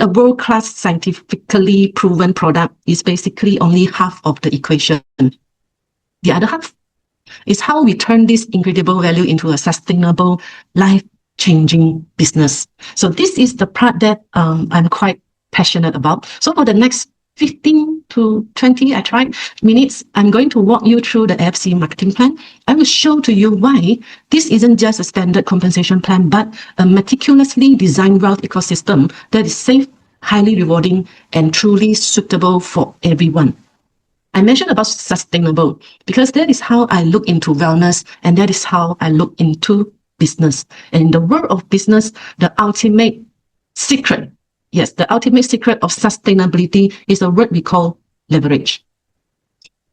a world-class scientifically proven product is basically only half of the equation. The other half is how we turn this incredible value into a sustainable, life-changing business. So this is the part that I'm quite passionate about. So for the next 15 to 20 minutes, I'm going to walk you through the AFC marketing plan. I will show to you why this isn't just a standard compensation plan, but a meticulously designed wealth ecosystem that is safe, highly rewarding, and truly suitable for everyone. I mentioned about sustainable because that is how I look into wellness, and that is how I look into business. And in the world of business, the ultimate secret, yes, the ultimate secret of sustainability is a word we call leverage.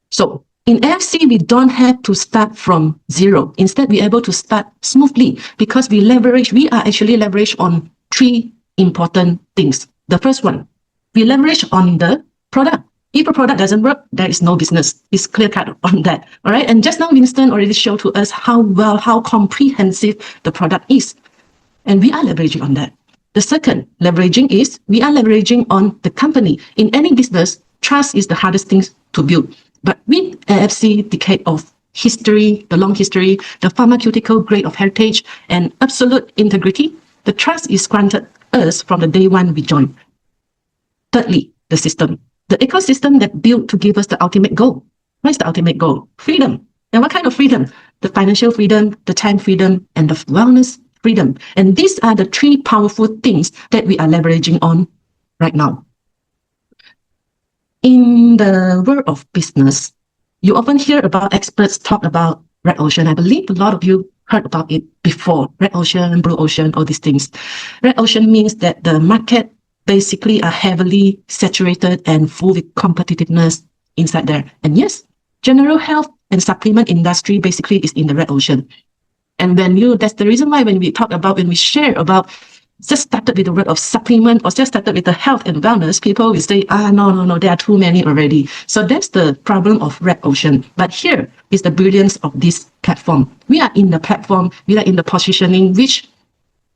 So in AFC, we don't have to start from zero. Instead, we're able to start smoothly because we are actually leveraged on three important things. The first one, we leverage on the product. If a product doesn't work, there is no business. It's clear cut on that. All right. And just now, Winston already showed to us how comprehensive the product is. And we are leveraging on that. The second leveraging is we are leveraging on the company. In any business, trust is the hardest thing to build. But with AFC decade of history, the long history, the pharmaceutical grade of heritage, and absolute integrity, the trust is granted us from the day one we joined. Thirdly, the system. The ecosystem that built to give us the ultimate goal. What is the ultimate goal? Freedom. And what kind of freedom? The financial freedom, the time freedom, and the wellness freedom. And these are the three powerful things that we are leveraging on right now. In the world of business, you often hear about experts talk about red ocean. I believe a lot of you heard about it before. Red ocean, blue ocean, all these things. Red ocean means that the market basically are heavily saturated and full with competitiveness inside there. And yes, general health and supplement industry basically is in the red ocean. And that's the reason why when we share about, just started with the word of supplement or just started with the health and wellness, people will say, no, there are too many already. So that's the problem of red ocean. But here is the brilliance of this platform. We are in the platform, we are in the positioning, which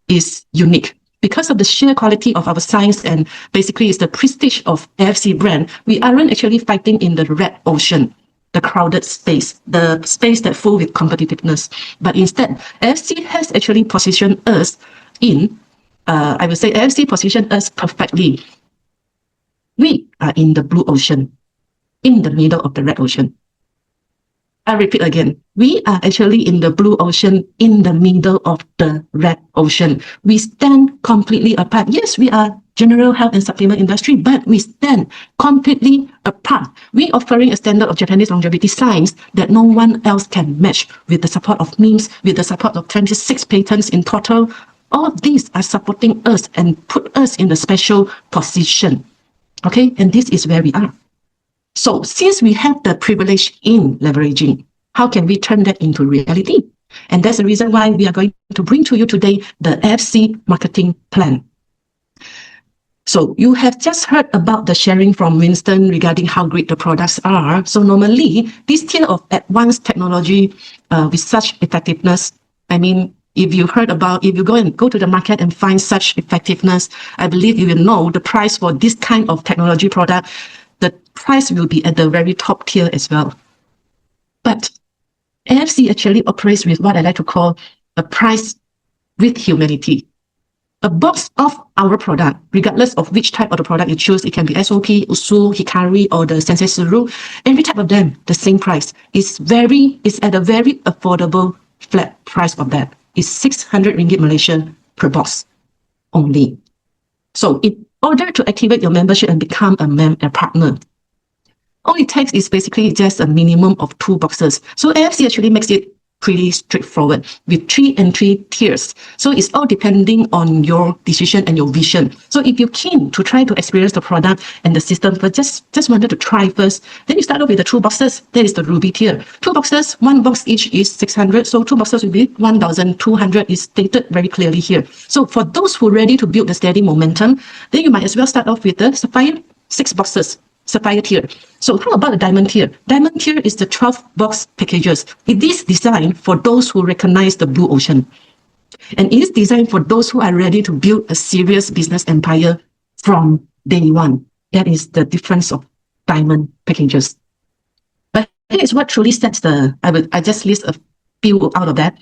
is unique. Because of the sheer quality of our science and basically it's the prestige of AFC brand, we aren't actually fighting in the red ocean, the crowded space, the space that's full with competitiveness. But instead, AFC has actually positioned us in, I would say AFC positioned us perfectly. We are in the blue ocean, in the middle of the red ocean. I repeat again, we are actually in the blue ocean, in the middle of the red ocean. We stand completely apart. Yes, we are general health and supplement industry, but we stand completely apart. We offering a standard of Japanese longevity science that no one else can match, with the support of NIMS, with the support of 26 patents in total. All of these are supporting us and put us in a special position. Okay, and this is where we are. So since we have the privilege in leveraging, how can we turn that into reality? And that's the reason why we are going to bring to you today the AFC marketing plan. So you have just heard about the sharing from Winston regarding how great the products are. So normally, this tier of advanced technology with such effectiveness, I mean, if you go to the market and find such effectiveness, I believe you will know the price for this kind of technology product, the price will be at the very top tier as well. But AFC actually operates with what I like to call a price with humanity. A box of our product, regardless of which type of the product you choose, it can be SOP, Usul, Hikari, or the Sensei Suru, every type of them, the same price. It's at a very affordable flat price of that. It's 600 ringgit Malaysian per box only. So in order to activate your membership and become a partner, all it takes is basically just a minimum of 2 boxes. So AFC actually makes it pretty straightforward with 3 entry tiers. So it's all depending on your decision and your vision. So if you're keen to try to experience the product and the system, but just wanted to try first, then you start off with the 2 boxes. That is the Ruby tier. 2 boxes, 1 box each is 600. So 2 boxes will be 1,200 is stated very clearly here. So for those who are ready to build the steady momentum, then you might as well start off with the Sapphire 6 boxes. Sapphire tier. So how about the diamond tier? Diamond tier is the 12 box packages. It is designed for those who recognize the blue ocean. And it is designed for those who are ready to build a serious business empire from day one. That is the difference of diamond packages. But here is what truly sets I just list a few out of that.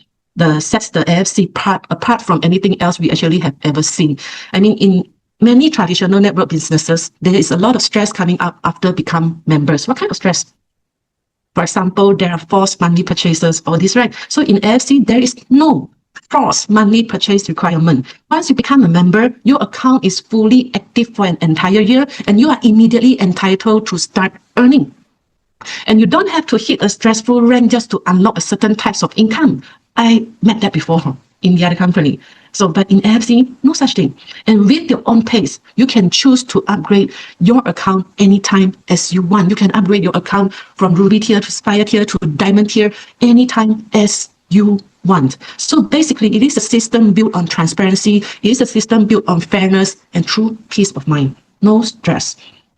Sets the AFC part apart from anything else we actually have ever seen. I mean, in many traditional network businesses, there is a lot of stress coming up after become members. What kind of stress? For example, there are forced monthly purchases, all this, right? So in AFC, there is no forced monthly purchase requirement. Once you become a member, your account is fully active for an entire year, and you are immediately entitled to start earning. And you don't have to hit a stressful rank just to unlock a certain types of income. I met that before in the other company. So, but in AFC, no such thing. And with your own pace, you can choose to upgrade your account anytime as you want. You can upgrade your account from Ruby tier to Spire tier to Diamond tier anytime as you want. So basically, it is a system built on transparency. It is a system built on fairness and true peace of mind. No stress.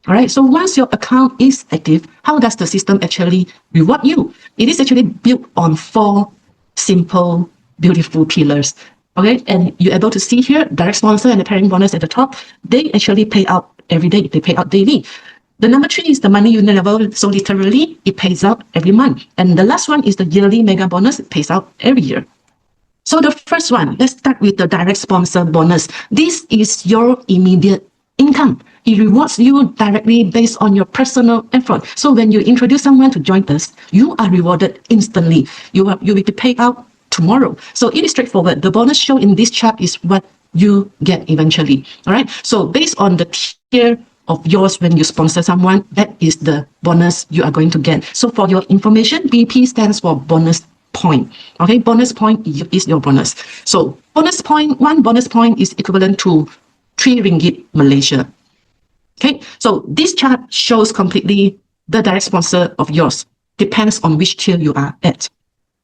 All right. So once your account is active, how does the system actually reward you? It is actually built on 4 simple, beautiful pillars. Okay, and you're able to see here, direct sponsor and the pairing bonus at the top, they actually pay out every day. They pay out daily. The number 3 is the money unit level. So literally, it pays out every month. And the last one is the yearly mega bonus. It pays out every year. So the first one, let's start with the direct sponsor bonus. This is your immediate income. It rewards you directly based on your personal effort. So when you introduce someone to join us, you are rewarded instantly. You will be paid out tomorrow. So it is straightforward. The bonus shown in this chart is what you get eventually. All right. So based on the tier of yours when you sponsor someone, that is the bonus you are going to get. So for your information, BP stands for bonus point. Okay. Bonus point is your bonus. So bonus point, 1 bonus point is equivalent to 3 ringgit Malaysia. Okay. So this chart shows completely the direct sponsor of yours. Depends on which tier you are at.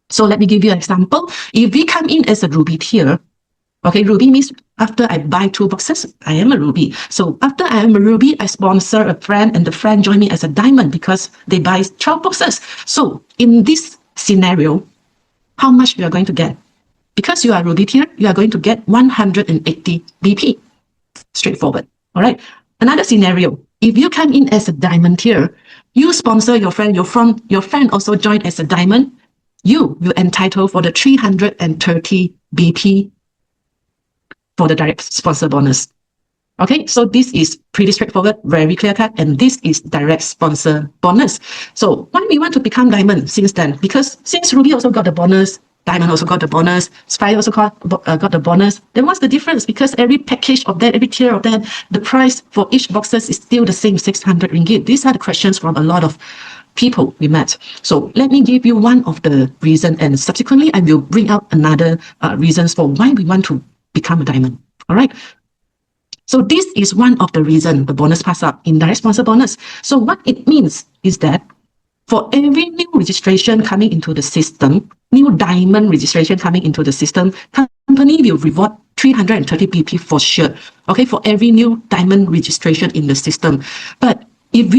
So let me give you an example. If we come in as a Ruby tier, okay, Ruby means after I buy 2 boxes, I am a Ruby. So after I am a Ruby, I sponsor a friend and the friend join me as a Diamond because they buy 12 boxes. So in this scenario, how much we are going to get? Because you are Ruby tier, you are going to get 180 BP. Straightforward. All right. Another scenario, if you come in as a Diamond tier, you sponsor your friend, your friend also joined as a Diamond, you will entitle for the 330 BP for the direct sponsor bonus. Okay, so this is pretty straightforward, very clear cut, and this is direct sponsor bonus. So why we want to become Diamond since then? Because since Ruby also got the bonus, Diamond also got the bonus, Spire also got the bonus. Then what's the difference? Because every package of that, every tier of that, the price for each boxes is still the same, 600 ringgit. These are the questions from a lot of people we met. So let me give you one of the reasons, and subsequently I will bring out another reasons for why we want to become a Diamond. All right. So this is one of the reasons the bonus pass up in direct sponsor bonus. So what it means is that for every new registration coming into the system, new Diamond registration coming into the system, company will reward 330 BP for sure. Okay, for every new Diamond registration in the system. But if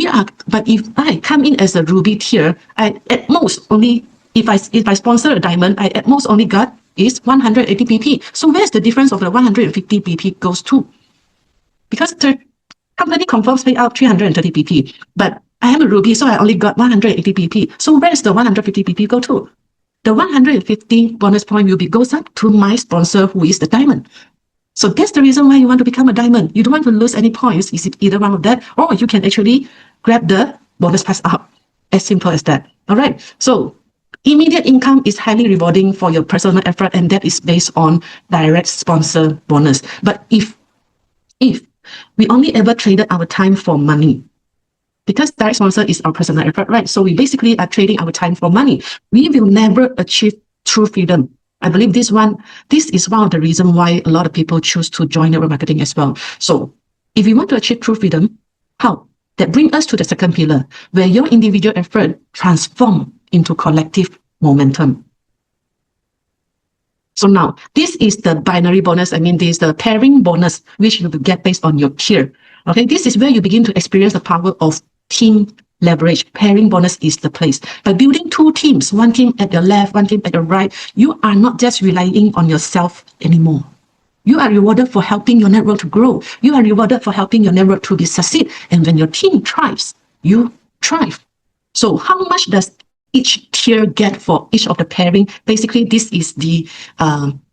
I come in as a Ruby tier, I at most only, if I sponsor a Diamond, I at most only got is 180 BP. So where's the difference of the 150 BP goes to? Because the company confirms pay out 330 BP, but I am a Ruby, so I only got 180 BP. So where's the 150 BP go to? The 150 bonus point will be goes up to my sponsor, who is the Diamond. So that's the reason why you want to become a Diamond. You don't want to lose any points. Is it either one of that, or you can actually grab the bonus pass up. As simple as that. All right. So immediate income is highly rewarding for your personal effort, and that is based on direct sponsor bonus. But if we only ever traded our time for money, because direct sponsor is our personal effort, right? So we basically are trading our time for money. We will never achieve true freedom. I believe this is one of the reasons why a lot of people choose to join network marketing as well. So if you want to achieve true freedom, how? That brings us to the second pillar, where your individual effort transform into collective momentum. So now, this is the binary bonus. I mean, this is the pairing bonus, which you will get based on your tier. Okay, this is where you begin to experience the power of team leverage. Pairing bonus is the place. By building 2 teams, one team at your left, one team at your right, you are not just relying on yourself anymore. You are rewarded for helping your network to grow. You are rewarded for helping your network to be succeed. And when your team thrives, you thrive. So how much does each tier get for each of the pairing? Basically, this is the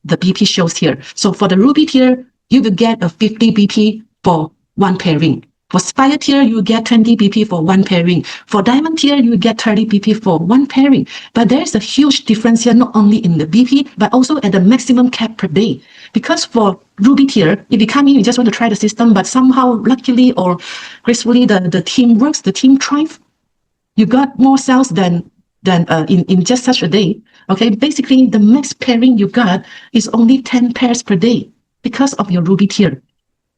BP shows here. So for the Ruby tier, you will get a 50 BP for one pairing. For Spire tier, you get 20 BP for one pairing. For Diamond tier, you get 30 BP for one pairing. But there's a huge difference here, not only in the BP, but also at the maximum cap per day. Because for Ruby tier, if you come in, you just want to try the system, but somehow, luckily or gracefully, the team works, the team thrives. You got more sales than in just such a day. Okay, basically, the max pairing you got is only 10 pairs per day because of your Ruby tier.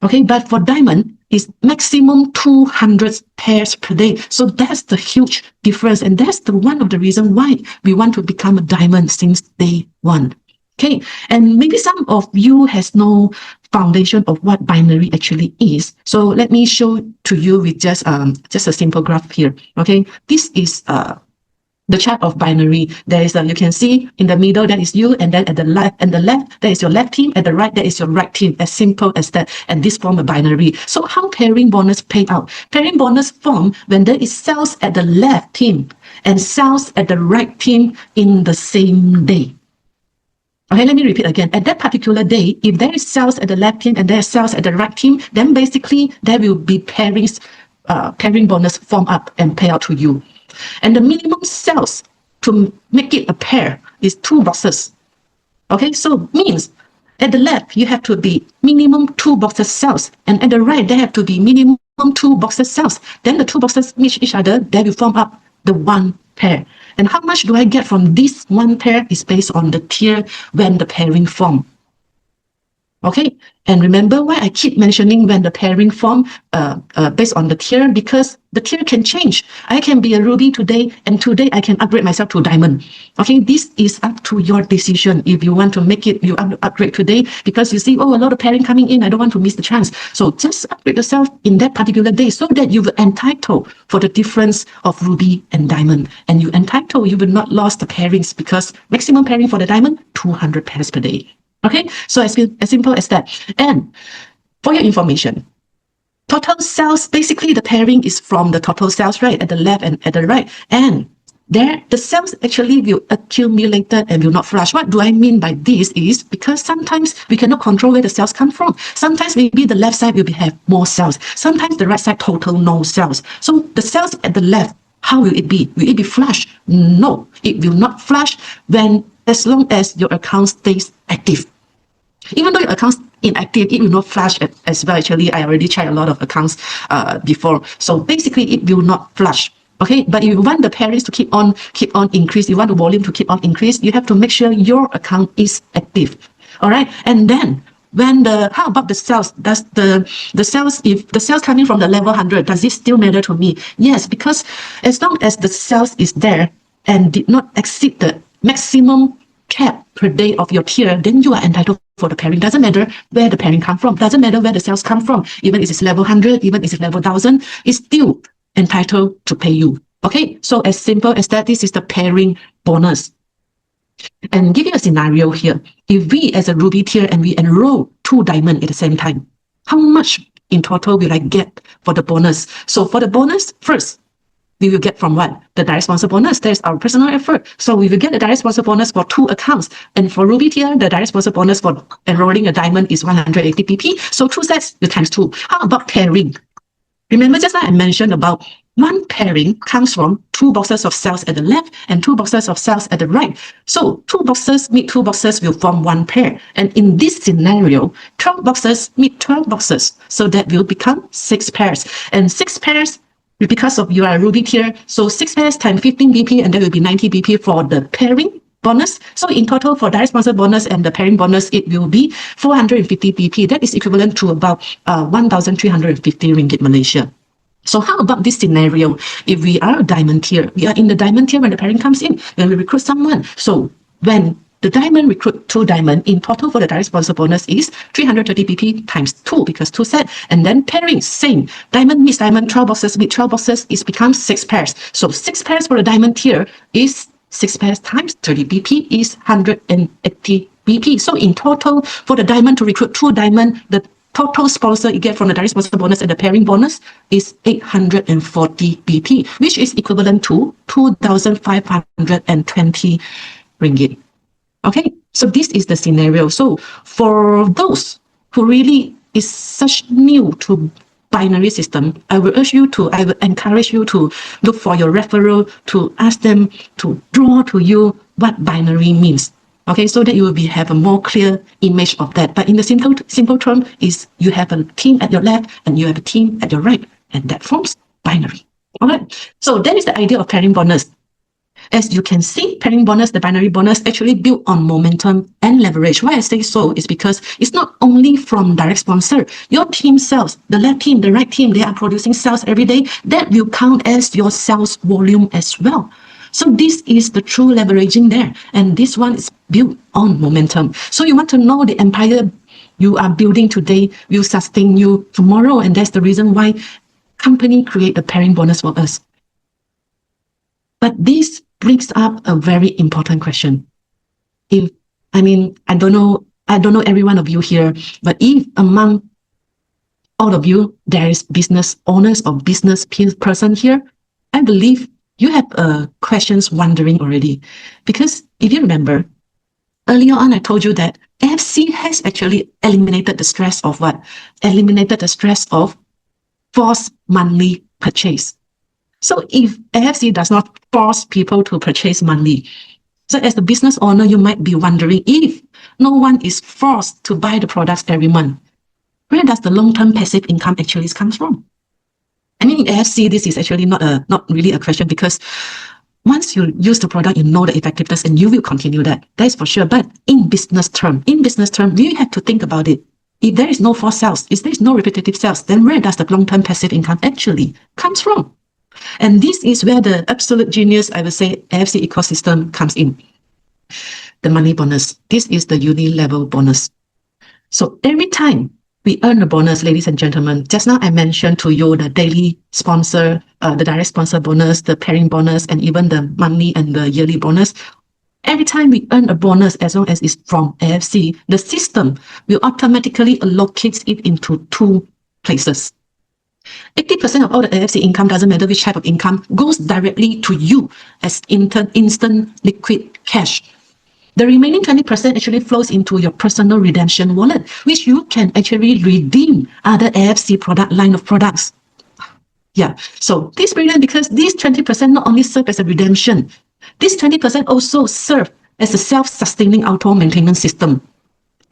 Okay, but for Diamond, it's maximum 200 pairs per day. So that's the huge difference. And that's the one of the reasons why we want to become a Diamond since day one. Okay, and maybe some of you has no foundation of what binary actually is. So let me show to you with just a simple graph here. Okay, this is the chart of binary. There is you can see in the middle, that is you, and then at the left, that is your left team, at the right, that is your right team. As simple as that. And this form a binary. So how pairing bonus pay out? Pairing bonus form when there is sales at the left team and sales at the right team in the same day. Okay, let me repeat again. At that particular day, if there is sales at the left team and there is sales at the right team, then basically there will be pairing bonus form up and pay out to you. And the minimum sales to make it a pair is 2 boxes. Okay, so means at the left, you have to be minimum 2 boxes sales. And at the right, there have to be minimum 2 boxes sales. Then the 2 boxes meet each other, they will form up the one pair. And how much do I get from this one pair is based on the tier when the pairing form. Okay, and remember why I keep mentioning when the pairing form based on the tier, because the tier can change. I can be a Ruby today, and today I can upgrade myself to Diamond. Okay, this is up to your decision. If you want to make it, you upgrade today because you see, oh, a lot of pairing coming in, I don't want to miss the chance. So just upgrade yourself in that particular day so that you will entitle for the difference of Ruby and Diamond. And you entitle, you will not lose the pairings because maximum pairing for the Diamond, 200 pairs per day. Okay, so as simple as that. And for your information, total sales, basically the pairing is from the total sales, right, at the left and at the right. And there, the sales actually will accumulate and will not flush. What do I mean by this is because sometimes we cannot control where the sales come from. Sometimes maybe the left side will have more sales. Sometimes the right side total no sales. So the sales at the left, how will it be? Will it be flush? No, it will not flush as long as your account stays active. Even though your account's inactive, it will not flush as well. Actually, I already tried a lot of accounts before. So basically, it will not flush. Okay, but if you want the pairings to keep on increase, you want the volume to keep on increase, you have to make sure your account is active. All right, and then when how about the sales? Does the sales, if the sales coming from the level 100, does it still matter to me? Yes, because as long as the sales is there and did not exceed the maximum cap per day of your tier, then you are entitled for the pairing. Doesn't matter where the pairing come from. Doesn't matter where the sales come from. Even if it's level 100, even if it's level 1000, it's still entitled to pay you. Okay, so as simple as that, this is the pairing bonus. And give you a scenario here. If we as a Ruby tier and we enroll 2 Diamond at the same time, how much in total will I get for the bonus? So for the bonus, first, we will get from what? The direct sponsor bonus. There's our personal effort. So we will get the direct sponsor bonus for 2 accounts. And for Ruby tier, the direct sponsor bonus for enrolling a Diamond is 180 PP. So 2 sets, you times 2. How about pairing? Remember just like I mentioned about one pairing comes from 2 boxes of cells at the left and 2 boxes of cells at the right. So 2 boxes meet 2 boxes will form one pair. And in this scenario, 12 boxes meet 12 boxes. So that will become 6 pairs. And 6 pairs, because of your Ruby tier, so 6 pairs times 15 BP, and that will be 90 BP for the pairing bonus. So in total for direct sponsor bonus and the pairing bonus, it will be 450 BP. That is equivalent to about 1,350 ringgit Malaysia. So how about this scenario? If we are a Diamond tier, we are in the Diamond tier when the pairing comes in, when we recruit someone. So when the Diamond recruit 2 Diamond, in total for the direct sponsor bonus is 330 BP times 2 because 2 set. And then pairing, same. Diamond meets Diamond, 12 boxes meet 12 boxes, it becomes 6 pairs. So 6 pairs for the Diamond tier is 6 pairs times 30 BP is 180 BP. So in total, for the diamond to recruit 2 diamond, the total sponsor you get from the direct sponsor bonus and the pairing bonus is 840 BP, which is equivalent to 2,520 ringgit. Okay, so this is the scenario. So for those who really is such new to binary system, I will encourage you to look for your referral, to ask them to draw to you what binary means. Okay, so that you will have a more clear image of that. But in the simple term is you have a team at your left and you have a team at your right, and that forms binary. All right, so that is the idea of pairing bonus. As you can see, pairing bonus, the binary bonus, actually built on momentum and leverage. Why I say so is because it's not only from direct sponsor. Your team sales, the left team, the right team, they are producing sales every day. That will count as your sales volume as well. So this is the true leveraging there. And this one is built on momentum. So you want to know the empire you are building today will sustain you tomorrow. And that's the reason why company create the pairing bonus for us. But this brings up a very important question. I don't know every one of you here, but if among all of you, there is business owners or business person here, I believe you have questions wondering already. Because if you remember, earlier on I told you that AFC has actually eliminated the stress of what? Eliminated the stress of forced monthly purchase. So if AFC does not force people to purchase monthly, so as a business owner, you might be wondering, if no one is forced to buy the products every month, where does the long-term passive income actually come from? I mean, in AFC, this is actually not really a question, because once you use the product, you know the effectiveness and you will continue that. That is for sure. But in business term, you have to think about it. If there is no forced sales, if there is no repetitive sales, then where does the long-term passive income actually comes from? And this is where the absolute genius, I would say, AFC ecosystem comes in. The money bonus. This is the uni-level bonus. So every time we earn a bonus, ladies and gentlemen, just now I mentioned to you the daily sponsor, the direct sponsor bonus, the pairing bonus, and even the monthly and the yearly bonus. Every time we earn a bonus, as long as it's from AFC, the system will automatically allocate it into 2 places. 80% of all the AFC income, doesn't matter which type of income, goes directly to you as instant liquid cash. The remaining 20% actually flows into your personal redemption wallet, which you can actually redeem other AFC product line of products. Yeah, so this is brilliant, because these 20% not only serve as a redemption, this 20% also serve as a self-sustaining auto-maintenance system.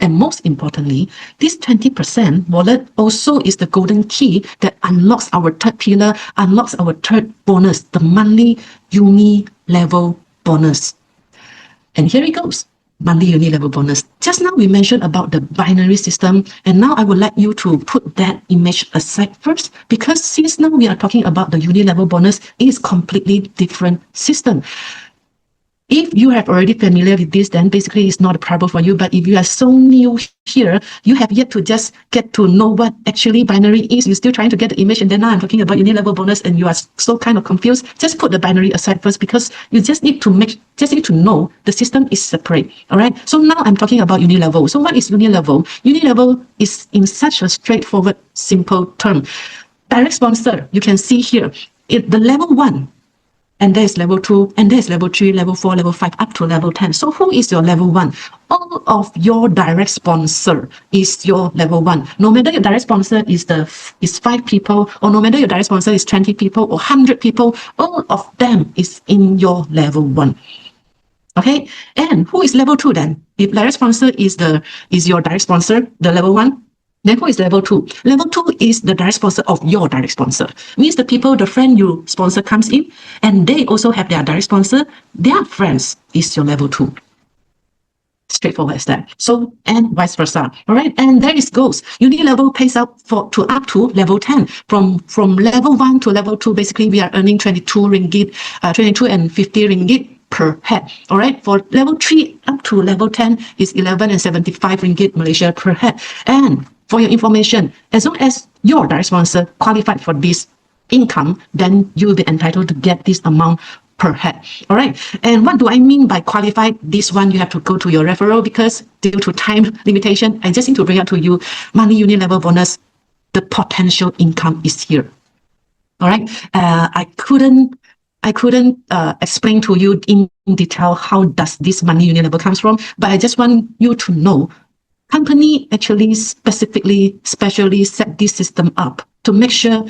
And most importantly, this 20% wallet also is the golden key that unlocks our third pillar, unlocks our third bonus, the monthly uni-level bonus. And here it goes, monthly uni-level bonus. Just now we mentioned about the binary system, and now I would like you to put that image aside first, because since now we are talking about the uni-level bonus, it is completely different system. If you have already familiar with this, then basically it's not a problem for you. But if you are so new here, you have yet to just get to know what actually binary is. You're still trying to get the image, and then now I'm talking about uni-level bonus, and you are so kind of confused. Just put the binary aside first, because you just need to know the system is separate. All right. So now I'm talking about uni-level. So what is uni-level? Uni-level is in such a straightforward, simple term. Direct sponsor, you can see here, the level 1. And there's level 2, and there's level 3, level 4, level 5, up to level 10. So who is your level 1? All of your direct sponsor is your level 1. No matter your direct sponsor is 5 people, or no matter your direct sponsor is 20 people or 100 people, all of them is in your level 1. Okay, and who is level 2 then? If direct sponsor is your direct sponsor, the level 1, then who is level 2? Level 2 is the direct sponsor of your direct sponsor. Means the people, the friend you sponsor comes in, and they also have their direct sponsor. Their friends is your level 2. Straightforward as that. So, and vice versa. All right, and there it goes. Uni-level pays out to up to level 10. From level 1 to level 2, basically we are earning 22 ringgit, 22 and 50 ringgit per head. All right, for level 3 up to level 10 is 11 and 75 ringgit Malaysia per head. And for your information, as long as your direct sponsor qualified for this income, then you will be entitled to get this amount per head. All right. And what do I mean by qualified? This one, you have to go to your referral, because due to time limitation, I just need to bring out to you monthly unit level bonus. The potential income is here. All right. I couldn't explain to you in detail how does this money unit level comes from, but I just want you to know company actually specially set this system up to make sure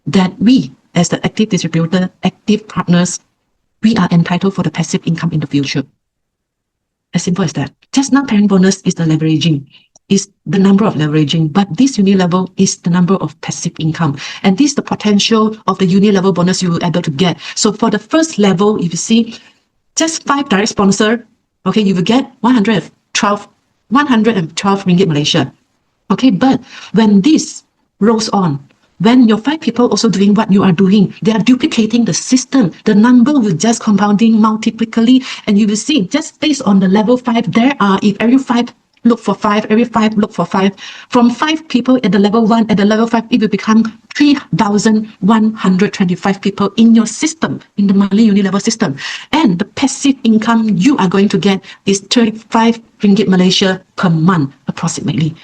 that we, as the active distributor, active partners, we are entitled for the passive income in the future. As simple as that. Just not parent bonus is the leveraging, is the number of leveraging, but this unit level is the number of passive income. And this is the potential of the unit level bonus you will be able to get. So for the first level, if you see just 5 direct sponsor, okay, you will get 112 ringgit Malaysia. Okay, but when this rolls on, when your 5 people also doing what you are doing, they are duplicating the system. The number will just compounding multiplically, and you will see just based on the level 5, there are, if every 5 look for 5, every 5 look for 5, from 5 people at the level 1, at the level 5, it will become 3,125 people in your system, in the monthly unit level system. And the passive income you are going to get is 35 ringgit Malaysia per month, approximately.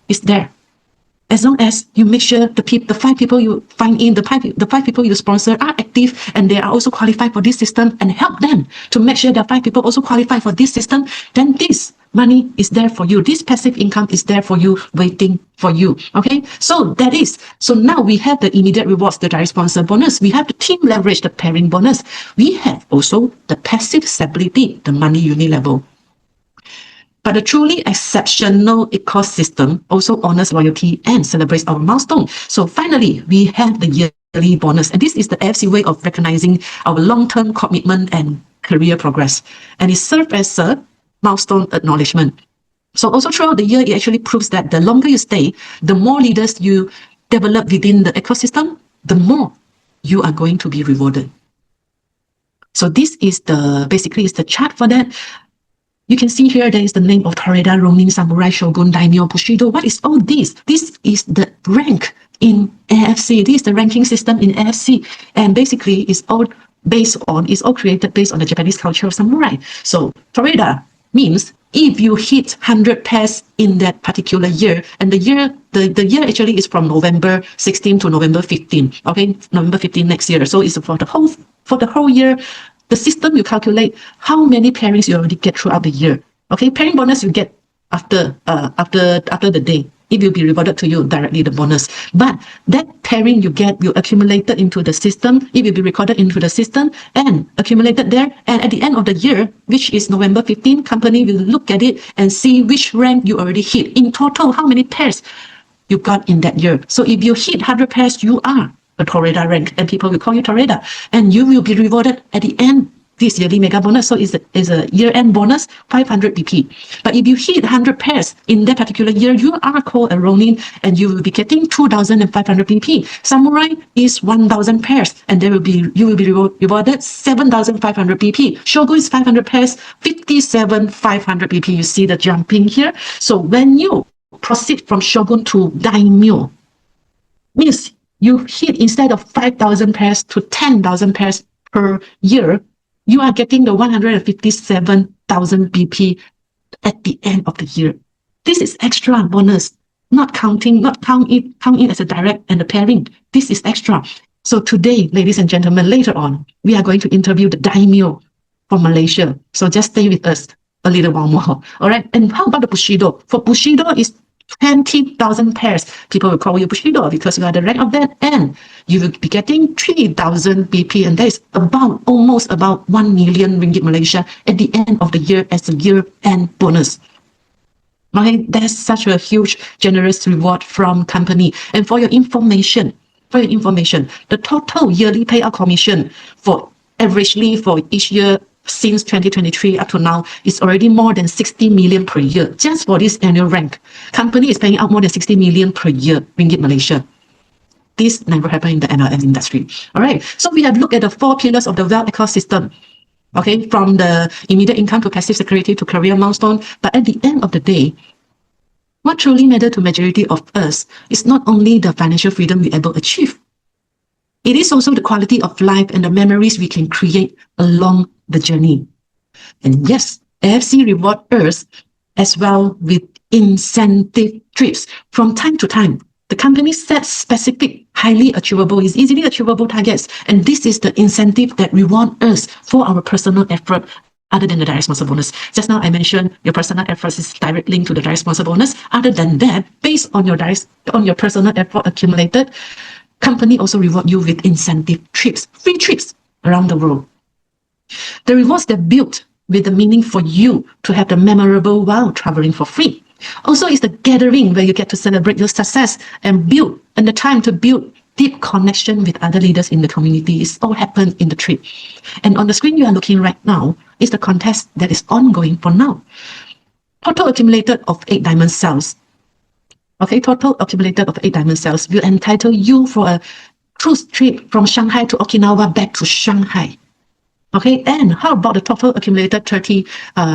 It's there. As long as you make sure the 5 people you find in, the 5 people you sponsor are active and they are also qualified for this system, and help them to make sure that 5 people also qualify for this system, then this money is there for you. This passive income is there for you, waiting for you. Okay, so that is, so now we have the immediate rewards, the direct sponsor bonus. We have the team leverage, the pairing bonus. We have also the passive stability, the money unit level. But a truly exceptional ecosystem also honors loyalty and celebrates our milestone. So finally, we have the yearly bonus. And this is the AFC way of recognizing our long-term commitment and career progress. And it serves as a milestone acknowledgement. So also throughout the year, it actually proves that the longer you stay, the more leaders you develop within the ecosystem, the more you are going to be rewarded. So this is basically is the chart for that. You can see here, there is the name of Toreda, Ronin, Samurai, Shogun, Daimyo, Bushido. What is all this? This is the rank in AFC. This is the ranking system in AFC. And basically, it's all created based on the Japanese culture of samurai. So Toreda means if you hit 100 pairs in that particular year, and the year actually is from November 16 to November 15. Okay, November 15 next year. So it's for the whole year. The system will calculate how many pairings you already get throughout the year. Okay, pairing bonus you get after the day. It will be rewarded to you directly, the bonus. But that pairing you get will accumulate into the system. It will be recorded into the system and accumulated there. And at the end of the year, which is November 15, company will look at it and see which rank you already hit. In total, how many pairs you got in that year. So if you hit 100 pairs, you are a Toreda rank, and people will call you Toreda, and you will be rewarded at the end this yearly mega bonus. So is a year-end bonus, 500 BP. But if you hit 100 pairs in that particular year, you are called a Ronin, and you will be getting 2,500 BP. Samurai is 1,000 pairs, and you will be rewarded 7,500 BP. Shogun is 500 pairs, 57,500 BP. You see the jumping here. So when you proceed from Shogun to Daimyo, means you hit, instead of 5,000 pairs to 10,000 pairs per year, you are getting the 157,000 BP at the end of the year. This is extra bonus, not count in as a direct and a pairing. This is extra. So today, ladies and gentlemen, later on, we are going to interview the Daimyo from Malaysia. So just stay with us a little while more. All right. And how about the Bushido? For Bushido is 20,000 pairs. People will call you Bushido because you are the rank of that, and you will be getting 3,000 BP, and that is almost about 1 million ringgit Malaysia at the end of the year as a year-end bonus. Okay, that's such a huge, generous reward from company. And for your information, the total yearly payout commission for averagely for each year since 2023 up to now is already more than 60 million per year. Just for this annual rank, company is paying out more than 60 million per year ringgit Malaysia. This never happened in the NLM industry. All right, so we have looked at the 4 pillars of the wealth ecosystem. Okay, from the immediate income to passive security to career milestone. But at the end of the day, what truly matters to majority of us is not only the financial freedom we able to achieve, It is also the quality of life and the memories we can create along the journey. And yes, AFC reward us as well with incentive trips from time to time. The company sets specific, highly achievable, easily achievable targets, and this is the incentive that reward us for our personal effort other than the direct sponsor bonus. Just now I mentioned your personal efforts is direct link to the direct sponsor bonus. Other than that, based on your personal effort accumulated, company also reward you with incentive trips, free trips around the world. The rewards that built with the meaning for you to have the memorable while traveling for free. Also, it's the gathering where you get to celebrate your success and build, and the time to build deep connection with other leaders in the community. It's all happened in the trip. And on the screen you are looking right now is the contest that is ongoing for now. Total accumulated of 8 diamond cells. Okay, total accumulated of 8 diamond cells will entitle you for a cruise trip from Shanghai to Okinawa back to Shanghai. Okay, and how about the total accumulated 30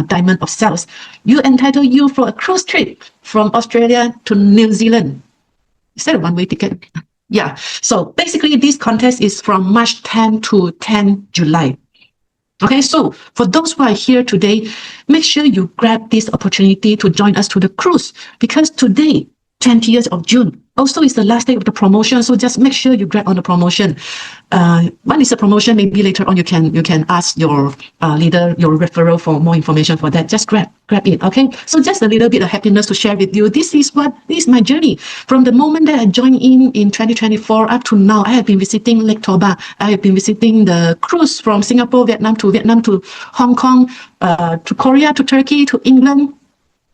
diamond of cells? You entitle you for a cruise trip from Australia to New Zealand. Is that a one-way ticket? Yeah, so basically this contest is from March 10 to 10 July. Okay, so for those who are here today, make sure you grab this opportunity to join us to the cruise, because today, 20th of June, also is the last day of the promotion, so just make sure you grab on the promotion. What is the promotion? Maybe later on you can ask your leader, your referral for more information for that. Just grab it, okay? So just a little bit of happiness to share with you. This is my journey. From the moment that I joined in 2024 up to now, I have been visiting Lake Toba. I have been visiting the cruise from Singapore, Vietnam to Hong Kong, to Korea, to Turkey, to England.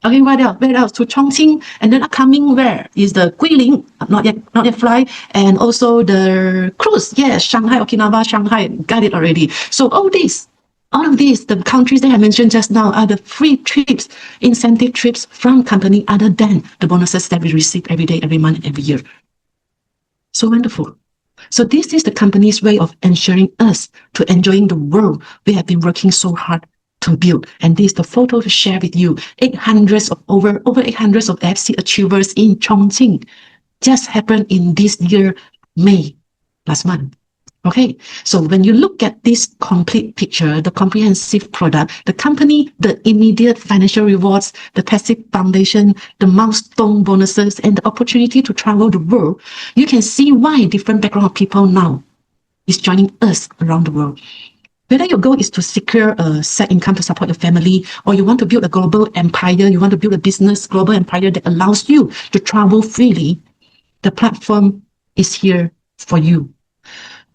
Okay, where else? To Chongqing, and then upcoming where is the Guilin, not yet fly, and also the cruise. Yes, Shanghai, Okinawa, Shanghai, got it already. So all of these, the countries that I mentioned just now are the free trips, incentive trips from company other than the bonuses that we receive every day, every month, every year. So wonderful. So this is the company's way of ensuring us to enjoying the world we have been working so hard to build. And this is the photo to share with you. Over 800 of AFC achievers in Chongqing just happened in this year, May, last month. Okay, so when you look at this complete picture, the comprehensive product, the company, the immediate financial rewards, the passive foundation, the milestone bonuses, and the opportunity to travel the world, you can see why different background of people now is joining us around the world. Whether your goal is to secure a set income to support your family, or you want to build a global empire, you want to build a business global empire that allows you to travel freely, the platform is here for you.